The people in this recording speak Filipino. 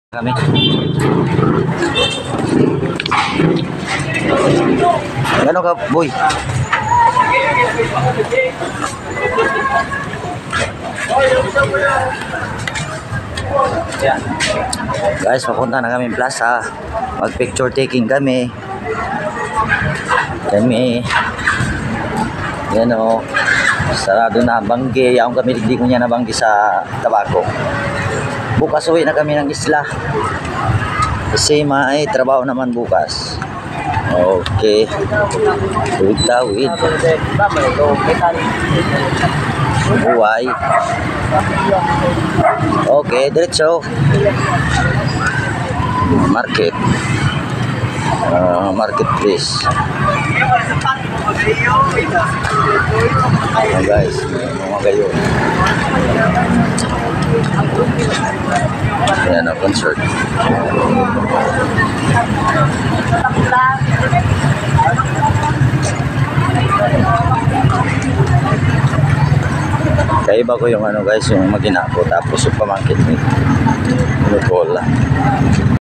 Kami. Ano ka, boy? Guys, papunta na kami plaza. Mag picture taking kami. Yan o. Sarado na banggi. Yung kami hindi ko niya nabanggi sa tabako. Bukas uwi na kami ng isla. Kasi may trabaho naman bukas. Okay. Tawid. Buhay. Okay, diretso. Market. Marketplace. Guys, mga gayon. Ayan ang concert. Kaiba ko yung ano guys, yung magina ko tapos yung pamangkit ni Nicola.